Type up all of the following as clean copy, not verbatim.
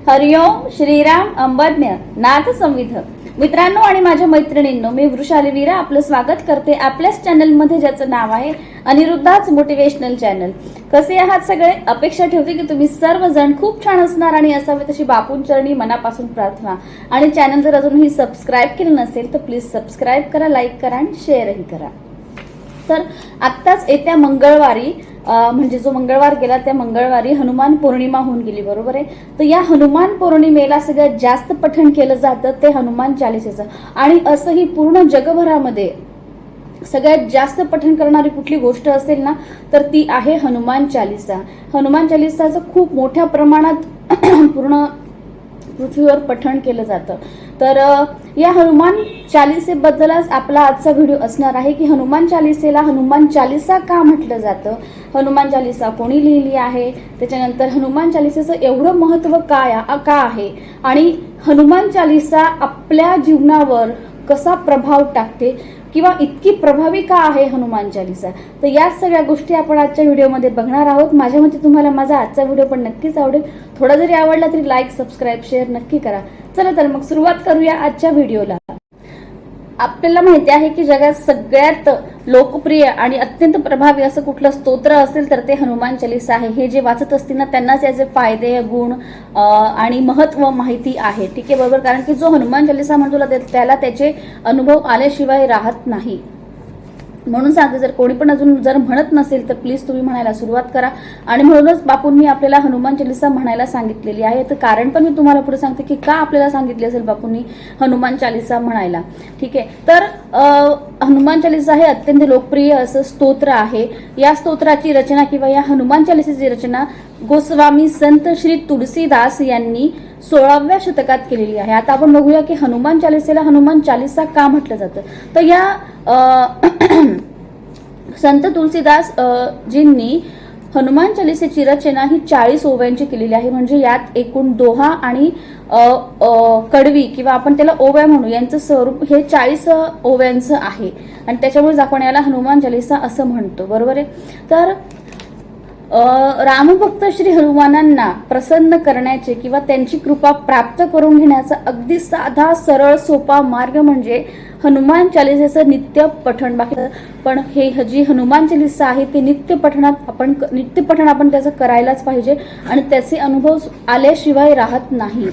हरिओम श्रीराम अंबज्ञ नाथ संविध. मित्रांनो आणि माझ्या मैत्रिणींनो, मी वृषाली वीरा आपलं स्वागत करते आपल्याच चॅनलमध्ये ज्याचं नाव आहे अनिरुद्धाच मोटिवेशनल चॅनल. कसे आहात सगळे? अपेक्षा ठेवते की तुम्ही सर्वजण खूप छान असणार आणि असावे तशी बापूंचरणी मनापासून प्रार्थना. आणि चॅनल जर अजूनही सबस्क्राईब केलं नसेल तर प्लीज सबस्क्राईब करा, लाईक करा आणि शेअरही करा. तर आत्ताच येत्या मंगळवारी म्हणजे जो मंगळवार गेला त्या मंगळवारी हनुमान पौर्णिमा होऊन गेली, बरोबर आहे. तर या हनुमान पौर्णिमेला सगळ्यात जास्त पठण केलं जातं ते हनुमान चालीसेचं. आणि असंही पूर्ण जगभरामध्ये सगळ्यात जास्त पठण करणारी कुठली गोष्ट असेल ना तर ती आहे हनुमान चालीसा. हनुमान चालीसाचं खूप मोठ्या प्रमाणात पूर्ण पृथ्वीवर पठण केलं जातं. तर या हनुमान चालीसेबद्दलच आपला आजचा व्हिडिओ असणार आहे की हनुमान चालीसेला हनुमान चालीसा का म्हटलं जातं, हनुमान चालीसा कोणी लिहिली आहे, त्याच्यानंतर हनुमान चालीसेचं एवढं महत्त्व का आहे आणि हनुमान चालीसा आपल्या जीवनावर कसा प्रभाव टाकते किंवा इतकी प्रभावी का आहे हनुमान चालीसा. तर या सगळ्या गोष्टी आपण आजच्या व्हिडिओमध्ये बघणार आहोत. माझ्या मते तुम्हाला माझा आजचा व्हिडिओ पण नक्कीच आवडेल. थोडा जरी आवडला तरी लाईक सबस्क्राईब शेअर नक्की करा. चला तर मग सुरुवात करूया आजच्या व्हिडिओला. आपल्याला माहिती आहे की जगात सगळ्यात लोकप्रिय आणि अत्यंत प्रभावी असं कुठलं स्तोत्र असेल तर ते हनुमान चालीसा आहे. हे जे वाचत असतील ना त्यांनाच याचे फायदे, गुण आणि महत्त्व माहिती आहे. ठीक आहे, बरोबर. कारण की जो हनुमान चालीसा म्हणतो त्याला त्याचे अनुभव आल्याशिवाय राहत नाही. म्हणून सांगते, जर कोणी पण अजून जर म्हणत नसेल तर प्लीज तुम्ही म्हणायला सुरुवात करा. आणि म्हणूनच बापूंनी आपल्याला हनुमान चालीसा म्हणायला सांगितलेली आहे. तर कारण पण मी तुम्हाला पुढे सांगते की का आपल्याला सांगितले असेल बापूंनी हनुमान चालीसा म्हणायला. ठीक आहे, तर हनुमान चालीसा हे अत्यंत लोकप्रिय असं स्तोत्र आहे. या स्तोत्राची रचना किंवा या हनुमान चालीसेची रचना गोस्वामी संत श्री तुलसीदास यांनी 16व्या शतकात केलेली आहे. आता आपण बघूया की हनुमान चालीसेला हनुमान चालीसा का म्हटलं जातं. तर या संत तुलसीदास जींनी हनुमान चालीसेची रचना ही 40 ओव्यांची केलेली आहे. म्हणजे यात एकूण दोहा आणि कडवी किंवा आपण त्याला ओव्या म्हणू यांचं स्वरूप हे 40 ओव्यांचं आहे. आणि त्याच्यामुळेच आपण याला हनुमान चालीसा असं म्हणतो, बरोबर आहे. तर रामभक्त श्री हनुमानांना प्रसन्न करण्याचे किंवा त्यांची कृपा प्राप्त करून घेण्याचा अगदी साधा सरळ सोपा मार्ग म्हणजे हनुमान चालीसेचं नित्य पठण. बाकी पण हे जी हनुमान चालीसा आहे ते नित्य पठण आपण त्याचं करायलाच पाहिजे आणि त्याचे अनुभव आल्याशिवाय राहत नाही.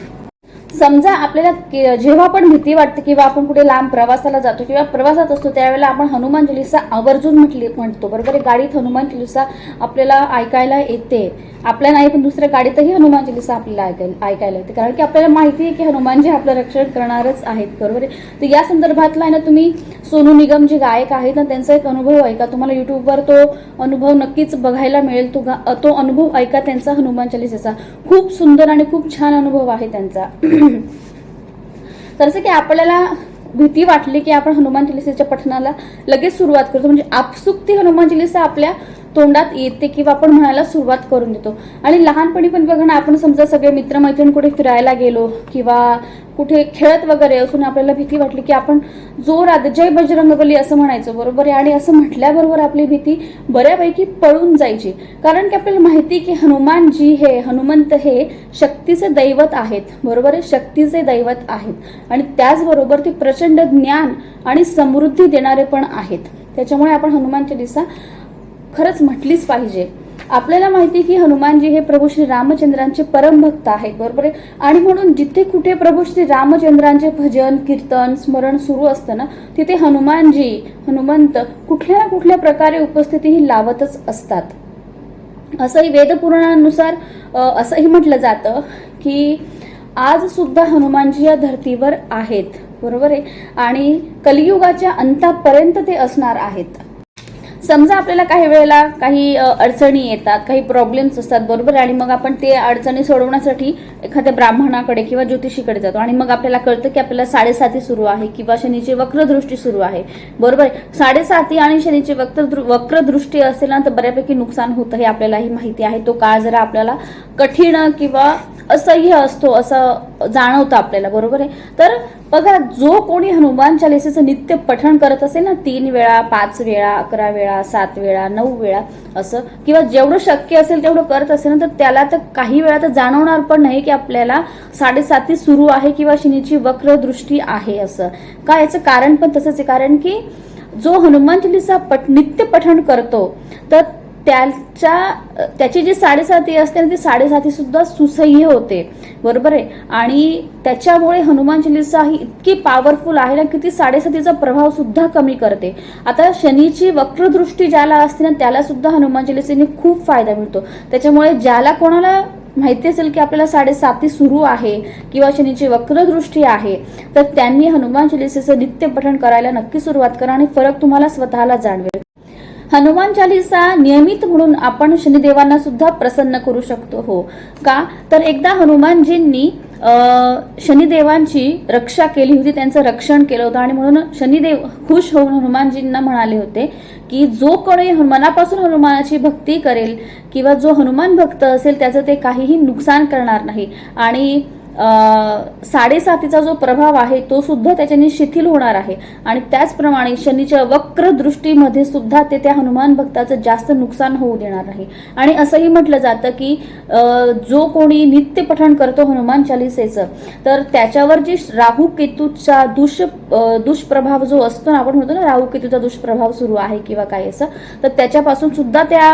समजा आपल्याला जेव्हा पण भीती वाटते किंवा आपण कुठे लांब प्रवासाला जातो किंवा प्रवासात असतो त्यावेळेला आपण हनुमान चालीसा आवर्जून म्हणतो, बरोबर आहे. गाडीत हनुमान चालीसा आपल्याला ऐकायला येते. आपल्या नाही पण दुसऱ्या गाडीतही हनुमान चालीसा आपल्याला ऐकायला येते. कारण की आपल्याला माहिती आहे की हनुमानजी आपलं रक्षण करणारच आहेत, बरोबर आहे. तर या संदर्भातला ना तुम्ही सोनू निगम जे गायक आहेत ना त्यांचा एक अनुभव ऐका. तुम्हाला युट्यूबवर तो अनुभव नक्कीच बघायला मिळेल. तो अनुभव ऐका त्यांचा हनुमान चालीसेचा. खूप सुंदर आणि खूप छान अनुभव आहे त्यांचा. तर असं की आपल्याला भीती वाटली की आपण हनुमान चालीसेच्या पठणाला लगेच सुरुवात करतो. म्हणजे आपसुकती हनुमान चालीसा आपल्या तोंडात येते किंवा आपण म्हणायला सुरुवात करून देतो. आणि लहानपणी पण बघा ना, आपण समजा सगळे मित्रमैत्रिणी कुठे फिरायला गेलो किंवा कुठे खेळत वगैरे असून आपल्याला भीती वाटली की आपण जोरात जय बजरंगबली असं म्हणायचं, बरोबर आहे. आणि असं म्हटल्याबरोबर आपली भीती बऱ्यापैकी पळून जायची. कारण की आपल्याला माहिती की हनुमंत हे शक्तीचे दैवत आहेत, बरोबर आहे. शक्तीचे दैवत आहेत आणि त्याचबरोबर ते प्रचंड ज्ञान आणि समृद्धी देणारे पण आहेत. त्याच्यामुळे आपण हनुमान चालीसा खरंच म्हटलीच पाहिजे. आपल्याला माहिती की हनुमानजी हे प्रभू श्री रामचंद्रांचे परम भक्त आहेत, बरोबर आहे. आणि म्हणून जिथे कुठे प्रभू श्री रामचंद्रांचे भजन कीर्तन स्मरण सुरू असतं ना तिथे हनुमंत कुठल्या ना कुठल्या प्रकारे उपस्थितीही लावतच असतात. असंही वेदपुराणानुसार असंही म्हटलं जातं की आज सुद्धा हनुमानजी या धर्तीवर आहेत, बरोबर आहे. आणि कलियुगाच्या अंतापर्यंत ते असणार आहेत. समजा आपल्याला काही वेळेला काही अडचणी येतात, काही प्रॉब्लेम्स असतात, बरोबर. आणि मग आपण ते अडचणी सोडवण्यासाठी एखाद्या ब्राह्मणाकडे किंवा ज्योतिषीकडे जातो आणि मग आपल्याला कळतं की आपल्याला 7.5 सुरू आहे किंवा शनीची वक्रदृष्टी सुरू आहे, बरोबर. 7.5 आणि शनीची वक्रदृष्टी असेल ना तर बऱ्यापैकी नुकसान होतं हे आपल्यालाही माहिती आहे. तो काळ जरा आपल्याला कठीण किंवा असह्य असतो असं जाणवतं आपल्याला, बरोबर आहे. तर बघा, जो कोणी हनुमान चालिसेचं नित्य पठण करत असेल ना, 3 वेळा, 5 वेळा, 11 वेळा, 7 वेळा, 9 वेळा असं, किंवा जेवढं शक्य असेल तेवढं करत असेल ना, तर त्याला तर काही वेळा तर जाणवणार पण नाही की आपल्याला 7.5 सुरू आहे किंवा शनीची वक्र दृष्टी आहे असं. का, याचं कारण पण तसंच आहे. कारण की जो हनुमान चालीसा नित्य पठण करतो तर त्याची जी 7.5 असते ना, ती 7.5 सुद्धा सुसह्य होते, बरोबर आहे. आणि त्याच्यामुळे हनुमान चालीसा ही इतकी पॉवरफुल आहे ना की ती 7.5चा प्रभाव सुद्धा कमी करते. आता शनीची वक्रदृष्टी ज्याला असते ना, त्याला सुद्धा हनुमान चालिसेने खूप फायदा मिळतो. त्याच्यामुळे ज्याला कोणाला माहिती असेल की आपल्याला 7.5 सुरू आहे किंवा शनीची वक्रदृष्टी आहे, तर त्यांनी हनुमान चालिसेचं नित्य पठण करायला नक्की सुरुवात करा आणि फरक तुम्हाला स्वतःला जाणवेल. हनुमान चालीसा नियमित म्हणून आपण शनिदेवांना सुद्धा प्रसन्न करू शकतो. हो का, तर एकदा हनुमानजींनी शनिदेवांची रक्षा केली होती, त्यांचं रक्षण केलं होतं. आणि म्हणून शनिदेव खुश होऊन हनुमानजींना म्हणाले होते की जो कोणी मनापासून हनुमानाची भक्ती करेल किंवा जो हनुमान भक्त असेल त्याचं ते काहीही नुकसान करणार नाही. आणि 7.5चा जो प्रभाव आहे तो सुद्धा त्याच्याने शिथिल होणार आहे. आणि त्याचप्रमाणे शनीच्या वक्र दृष्टीमध्ये सुद्धा ते त्या हनुमान भक्ताचं जास्त नुकसान होऊ देणार नाही. आणि असंही म्हटलं जातं की जो कोणी नित्य पठण करतो हनुमान चालिसेचं, तर त्याच्यावर जी राहू केतूचा दुष्प्रभाव जो असतो ना, आपण म्हणतो ना राहू केतूचा दुष्प्रभाव सुरू आहे किंवा काय असं, तर त्याच्यापासून सुद्धा त्या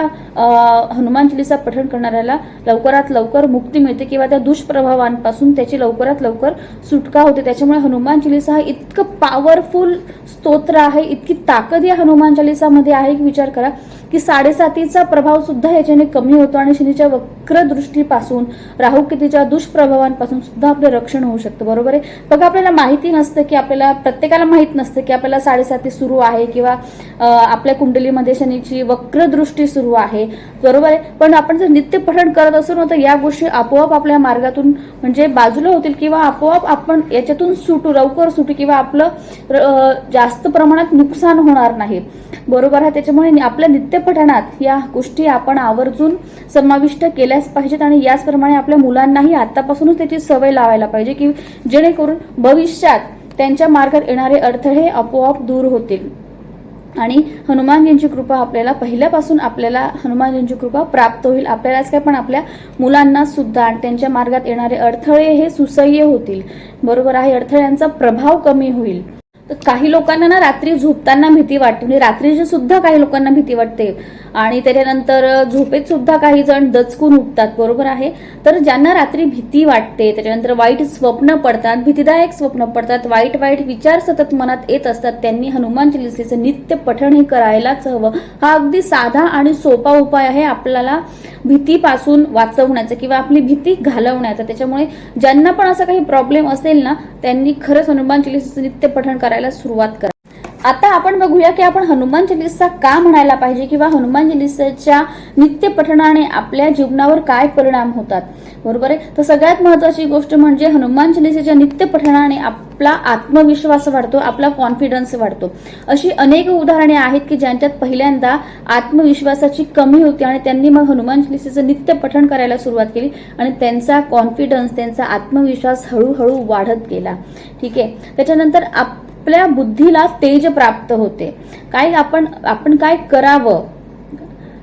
हनुमान चालिसा पठण करणाऱ्याला लवकरात लवकर मुक्ती मिळते किंवा त्या दुष्प्रभावांपासून त्याची लवकरात लवकर सुटका होते. त्याच्यामुळे हनुमान चालिसा हा इतकं पॉवरफुल स्तोत्र आहे, इतकी ताकद या हनुमान चालिसामध्ये आहे की विचार करा की 7.5चा प्रभाव सुद्धा याच्याने कमी होतो आणि शनीच्या वक्र दृष्टीपासून, राहू केतूच्या दुष्प्रभावांपासून सुद्धा आपलं रक्षण होऊ शकतं, बरोबर आहे. बघा, आपल्याला माहिती नसतं की प्रत्येकाला माहित नसतं की आपल्याला 7.5 सुरू आहे किंवा आपल्या कुंडलीमध्ये शनीची वक्र दृष्टी सुरू आहे, बरोबर आहे. पण आपण जर नित्य पठण करत असू ना, तर या गोष्टी आपोआप आपल्या मार्गातून म्हणजे बाजूला होतील किंवा आपोआप आपण याच्यातून लवकर सुटू किंवा आपलं जास्त प्रमाणात नुकसान होणार नाही, बरोबर आहे. त्याच्यामुळे आपल्या नित्य पठणात या गोष्टी आपण आवर्जून समाविष्ट केल्याच पाहिजेत आणि याचप्रमाणे आपल्या मुलांनाही आतापासूनच त्याची सवय लावायला पाहिजे की जेणेकरून भविष्यात त्यांच्या मार्गात येणारे अडथळे आपोआप दूर होतील. आणि हनुमानजींची कृपा आपल्याला पहिल्यापासून हनुमानजींची कृपा प्राप्त होईल, आपल्यालाच काय पण आपल्या मुलांना सुद्धा. आणि त्यांच्या मार्गात येणारे अडथळे हे सुसह्य होतील, बरोबर आहे. अडथळ्यांचा प्रभाव कमी होईल. तर काही लोकांना ना रात्री झोपताना भीती वाटते, म्हणजे रात्रीची सुद्धा काही लोकांना भीती वाटते आणि त्याच्यानंतर झोपेत सुद्धा काही जण दचकून उठतात, बरोबर आहे. तर ज्यांना रात्री भीती वाटते, त्याच्यानंतर वाईट स्वप्न पडतात, भीतीदायक स्वप्न पडतात, वाईट विचार सतत मनात येत असतात, त्यांनी हनुमान चालिसेचं नित्य पठण हे करायलाच हवं. हा अगदी साधा आणि सोपा उपाय आहे आपल्याला भीतीपासून वाचवण्याचा किंवा आपली भीती घालवण्याचा. त्याच्यामुळे ज्यांना पण असा काही प्रॉब्लेम असेल ना, त्यांनी खरंच हनुमान चालिसेचं नित्य पठण करायला सुरुवात करा. आता आपण बघूया की आपण हनुमान चालिसा का म्हणायला पाहिजे किंवा हनुमान चालिसेच्या नित्य पठणाने आपल्या जीवनावर काय परिणाम होतात, बरोबर आहे. तर सगळ्यात महत्त्वाची गोष्ट म्हणजे हनुमान चालिसेच्या नित्य पठणाने आपला आत्मविश्वास वाढतो, आपला कॉन्फिडन्स वाढतो. अशी अनेक उदाहरणे आहेत की ज्यांच्यात पहिल्यांदा आत्मविश्वासाची कमी होती आणि त्यांनी मग हनुमान चालिसेचं नित्य पठण करायला सुरुवात केली आणि त्यांचा कॉन्फिडन्स, त्यांचा आत्मविश्वास हळूहळू वाढत गेला, ठीक आहे. त्याच्यानंतर आपल्या बुद्धीला तेज प्राप्त होते. आपण काय करावं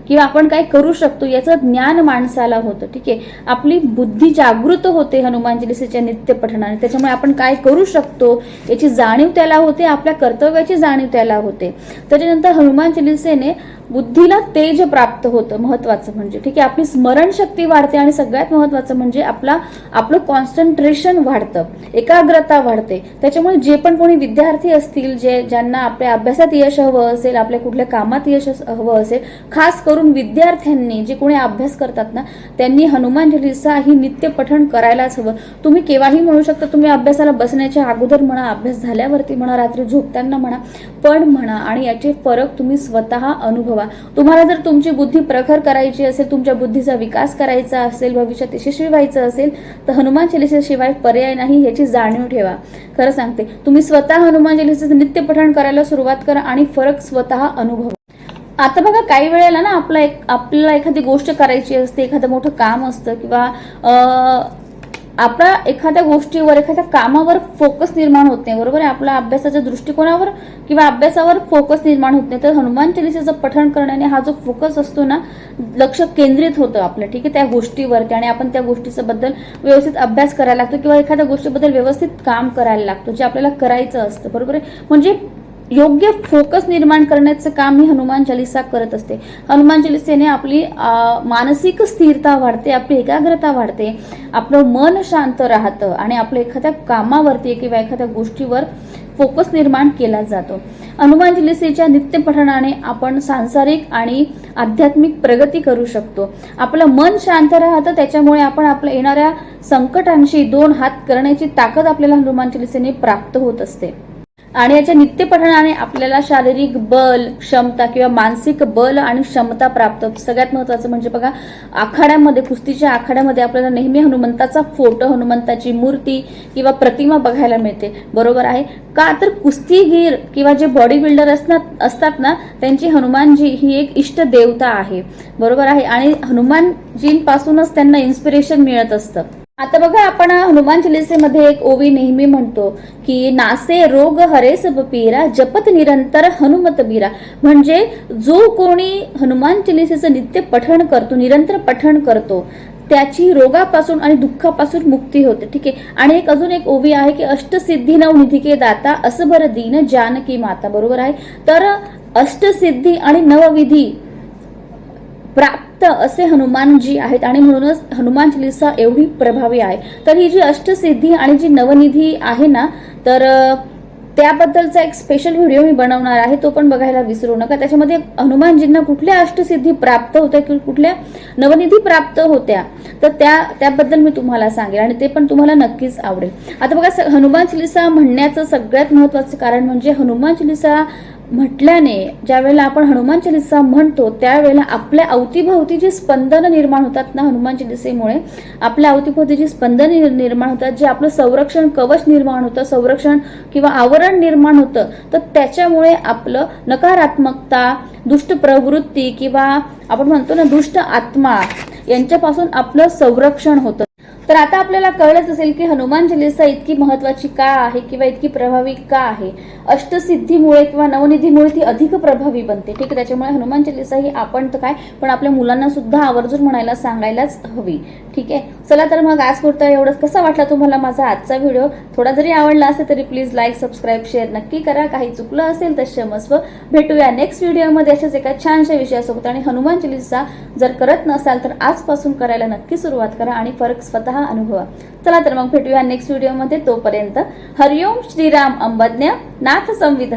किंवा आपण काय करू शकतो याचं ज्ञान माणसाला होतं, ठीक आहे. आपली बुद्धी जागृत होते हनुमान चालिसेच्या नित्य पठणाने. त्याच्यामुळे आपण काय करू शकतो याची जाणीव त्याला होते, आपल्या कर्तव्याची जाणीव त्याला होते. त्याच्यानंतर हनुमान चालिसेने बुद्धीला तेज प्राप्त होतं, महत्वाचं म्हणजे, ठीक आहे. आपली स्मरणशक्ती वाढते आणि सगळ्यात महत्वाचं म्हणजे आपलं कॉन्सन्ट्रेशन वाढतं, एकाग्रता वाढते. त्याच्यामुळे जे पण कोणी विद्यार्थी असतील, ज्यांना आपल्या अभ्यासात यश हवं असेल, आपल्या कुठल्या कामात यश हवं असेल, खास करून विद्यार्थ्यांनी, जे कोणी अभ्यास करतात ना, त्यांनी हनुमान चालिसा ही नित्य पठण करायलाच हवं. तुम्ही केव्हाही म्हणू शकता, तुम्ही अभ्यासाला बसण्याच्या अगोदर म्हणा, अभ्यास झाल्यावरती म्हणा, रात्री झोपताना म्हणा, पण म्हणा. आणि याचे फरक तुम्ही स्वतः अनुभवा. तुम्हाला जर तुमची बुद्धी प्रखर करायची असेल, तुमच्या बुद्धीचा विकास करायचा असेल, भविष्यात यशस्वी व्हायचं असेल, तर हनुमान चालिसेशिवाय पर्याय नाही, याची जाणीव ठेवा. खरं सांगते, तुम्ही स्वतः हनुमान चालिसेचं नित्य पठण करायला सुरुवात करा आणि फरक स्वतः अनुभवा. आता बघा, काही वेळेला ना आपल्याला एखादी गोष्ट करायची असते, एखादं मोठं काम असतं किंवा आपला एखाद्या गोष्टीवर एखाद्या कामावर फोकस निर्माण होत नाही, बरोबर आहे, आपला अभ्यासाच्या दृष्टिकोनावर किंवा अभ्यासावर फोकस निर्माण होत नाही. तर हनुमान चालिसेचं पठण करण्याने हा जो फोकस असतो ना, लक्ष केंद्रित होतं आपलं, ठीक आहे, त्या गोष्टीवरती, आणि आपण त्या गोष्टीचं बद्दल व्यवस्थित अभ्यास करायला लागतो किंवा एखाद्या गोष्टीबद्दल व्यवस्थित काम करायला लागतो जे आपल्याला करायचं असतं, बरोबर आहे. म्हणजे योग्य फोकस निर्माण करण्याचं काम ही हनुमान चालिसा करत असते. हनुमान चालिसेने आपली मानसिक स्थिरता वाढते, आपली एकाग्रता वाढते, आपलं मन शांत राहतं आणि आपल्या एखाद्या कामावरती किंवा एखाद्या गोष्टीवर फोकस निर्माण केला जातो. हनुमान चालिसेच्या नित्य पठणाने आपण सांसारिक आणि आध्यात्मिक प्रगती करू शकतो. आपलं मन शांत राहतं, त्याच्यामुळे आपण आपल्या येणाऱ्या संकटांशी 2 हात करण्याची ताकद आपल्याला हनुमान चालिसेने प्राप्त होत असते. आणि याच्या नित्यपठणाने आपल्याला शारीरिक बल, क्षमता किंवा मानसिक बल आणि क्षमता प्राप्त होते. सगळ्यात महत्त्वाचं म्हणजे बघा, आखाड्यामध्ये, कुस्तीच्या आखाड्यामध्ये आपल्याला नेहमी हनुमंताचा फोटो, हनुमंताची मूर्ती किंवा प्रतिमा बघायला मिळते, बरोबर आहे का. तर कुस्तीगीर किंवा जे बॉडी बिल्डर असतात ना, त्यांची हनुमानजी ही एक इष्ट देवता आहे, बरोबर आहे, आणि हनुमानजींपासूनच त्यांना इन्स्पिरेशन मिळत असतं. आता बघा, आपण हनुमान चालिसेमध्ये एक ओवी नेहमी म्हणतो की नासे रोग हरे सब पीरा, जपत निरंतर हनुमत बीरा. म्हणजे जो कोणी हनुमान चालिसेचं नित्य पठण करतो, निरंतर पठण करतो, त्याची रोगापासून आणि दुःखापासून मुक्ती होते, ठीक आहे. आणि अजून एक ओवी आहे की अष्टसिद्धी नवनिधी के दाता, असबर दीन जानकी माता, बरोबर आहे. तर अष्टसिद्धी आणि नवविधी प्राप्त असे हनुमानजी आहेत आणि म्हणूनच हनुमान चालिसा एवढी प्रभावी आहे. तर ही जी अष्टसिद्धी आणि जी नवनिधी आहे ना, तर त्याबद्दलचा एक स्पेशल व्हिडिओ मी बनवणार आहे, तो पण बघायला विसरू नका. त्याच्यामध्ये हनुमानजींना कुठल्या अष्टसिद्धी प्राप्त होत्या, कुठल्या नवनिधी प्राप्त होत्या, तर त्याबद्दल मी तुम्हाला सांगेन आणि ते पण तुम्हाला नक्कीच आवडेल. आता बघा, हनुमान चालिसा म्हणण्याचं सगळ्यात महत्त्वाचं कारण म्हणजे हनुमान चालिसा म्हटल्याने ज्यावेळेला आपण हनुमान चालिसा म्हणतो त्यावेळेला आपल्या अवतीभोवती जी स्पंदन निर्माण होतात ना, हनुमान चालिसेमुळे आपल्या अवतीभोवती जी स्पंदन निर्माण होतात, जे आपलं संरक्षण कवच निर्माण होतं, संरक्षण किंवा आवरण निर्माण होतं, तर त्याच्यामुळे आपलं नकारात्मकता, दुष्ट प्रवृत्ती किंवा आपण म्हणतो ना दुष्ट आत्मा यांच्यापासून आपलं संरक्षण होतं. तर आता आपल्याला कळलंच असेल की हनुमान चालिसा इतकी महत्त्वाची का आहे किंवा इतकी प्रभावी का आहे. अष्टसिद्धीमुळे किंवा नवनिधीमुळे ती अधिक प्रभावी बनते, ठीक आहे. त्याच्यामुळे हनुमान चालिसा ही आपण तर काय, पण आपल्या मुलांना सुद्धा आवर्जून म्हणायला सांगायलाच हवी, ठीक आहे. चला तर मग आज पुरता एवढंच. कसा वाटला तुम्हाला माझा आजचा व्हिडिओ? थोडा जरी आवडला असेल तरी प्लीज लाईक, सबस्क्राईब, शेअर नक्की करा. काही चुकलं असेल तर क्षमस्व. भेटूया नेक्स्ट व्हिडिओमध्ये अशाच एका छानशा विषयासोबत. आणि हनुमान चालिसा जर करत नसाल तर आजपासून करायला नक्की सुरुवात करा आणि फरक स्वतः अनुभवा. चला तर मग भेटूया नेक्स्ट व्हिडिओमध्ये. तोपर्यंत हरिओम श्रीराम अंबज्ञ नाथ संविध.